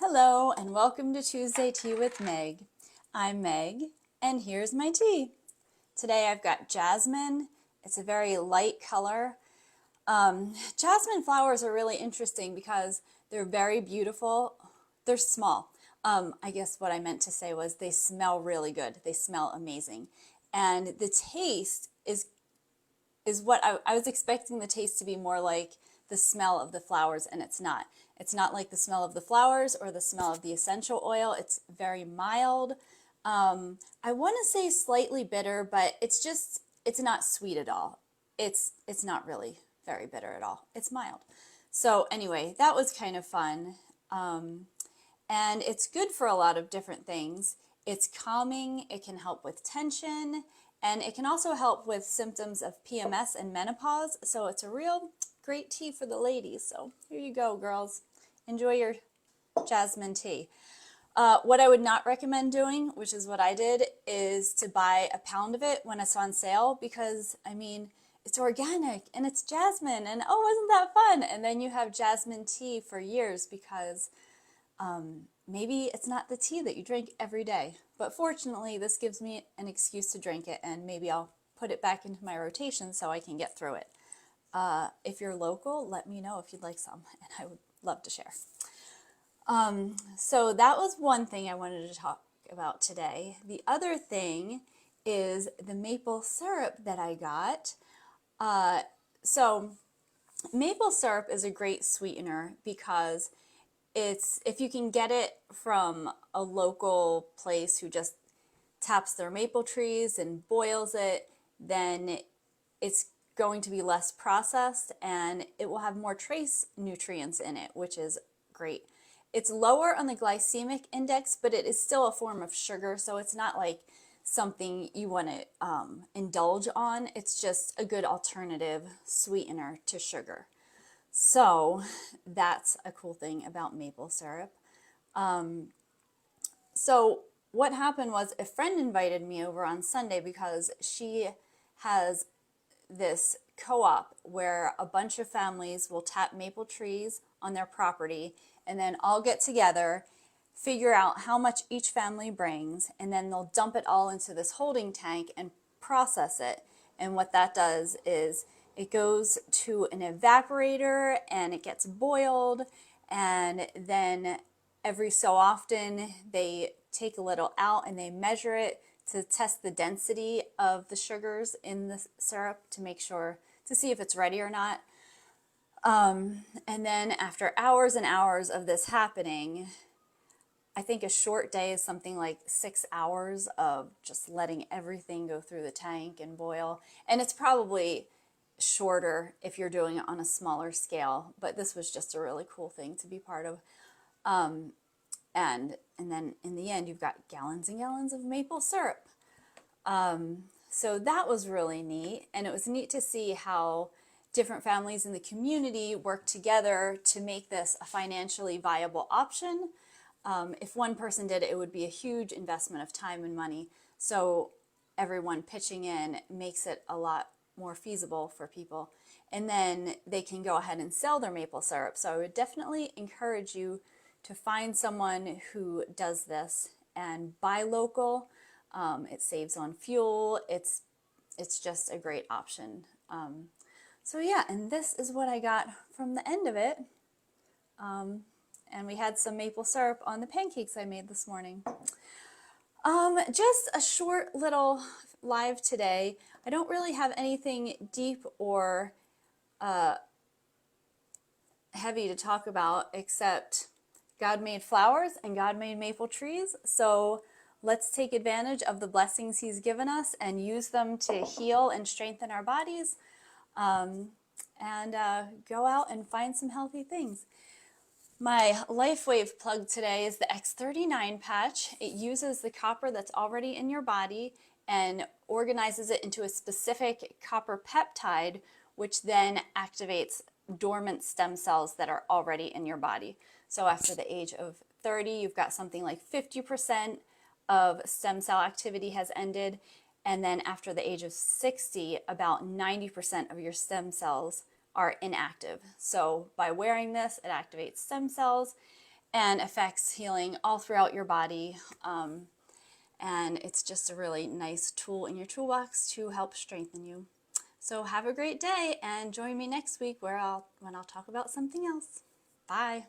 Hello and welcome to Tuesday Tea with Meg. I'm Meg and here's my tea. Today I've got jasmine. It's a very light color. Jasmine flowers are really interesting because they're very beautiful. They're small. I guess what I meant to say was they smell really good. They smell amazing. And the taste is what I was expecting the taste to be more like the smell of the flowers, and it's not. It's not like the smell of the flowers or the smell of the essential oil. It's very mild. I want to say slightly bitter, but it's not sweet at all. It's not really very bitter at all. It's mild. So anyway, that was kind of fun. And it's good for a lot of different things. It's calming, it can help with tension, and it can also help with symptoms of PMS and menopause. So it's a real great tea for the ladies. So here you go, girls. Enjoy your jasmine tea. What I would not recommend doing, which is what I did, is to buy a pound of it when it's on sale because, I mean, it's organic and it's jasmine and oh, isn't that fun? And then you have jasmine tea for years because maybe it's not the tea that you drink every day. But fortunately, this gives me an excuse to drink it, and maybe I'll put it back into my rotation so I can get through it. If you're local, let me know if you'd like some, and I would love to share. So that was one thing I wanted to talk about today. The other thing is the maple syrup that I got. So maple syrup is a great sweetener because if you can get it from a local place who just taps their maple trees and boils it, then it's going to be less processed and it will have more trace nutrients in it, which is great. It's lower on the glycemic index, but it is still a form of sugar, so it's not like something you want to indulge on. It's just a good alternative sweetener to sugar. So that's a cool thing about maple syrup. So what happened was a friend invited me over on Sunday because she has this co-op where a bunch of families will tap maple trees on their property and then all get together, figure out how much each family brings, and then they'll dump it all into this holding tank and process it. And what that does is it goes to an evaporator and it gets boiled, and then every so often they take a little out and they measure it to test the density of the sugars in the syrup to make sure, to see if it's ready or not. And then after hours and hours of this happening, I think a short day is something like 6 hours of just letting everything go through the tank and boil. And it's probably shorter if you're doing it on a smaller scale, but this was just a really cool thing to be part of. And then in the end, you've got gallons and gallons of maple syrup. So that was really neat. And it was neat to see how different families in the community work together to make this a financially viable option. If one person did it, it would be a huge investment of time and money. So everyone pitching in makes it a lot more feasible for people. And then they can go ahead and sell their maple syrup. So I would definitely encourage you to find someone who does this and buy local. It saves on fuel. It's just a great option. So yeah, and this is what I got from the end of it. And we had some maple syrup on the pancakes I made this morning. Just a short little live today. I don't really have anything deep or heavy to talk about except God made flowers and God made maple trees. So let's take advantage of the blessings He's given us and use them to heal and strengthen our bodies, and go out and find some healthy things. My LifeWave plug today is the X39 patch. It uses the copper that's already in your body and organizes it into a specific copper peptide, which then activates dormant stem cells that are already in your body. So after the age of 30, you've got something like 50% of stem cell activity has ended. And then after the age of 60, about 90% of your stem cells are inactive. So by wearing this, it activates stem cells and affects healing all throughout your body. And it's just a really nice tool in your toolbox to help strengthen you. So have a great day and join me next week when I'll talk about something else. Bye.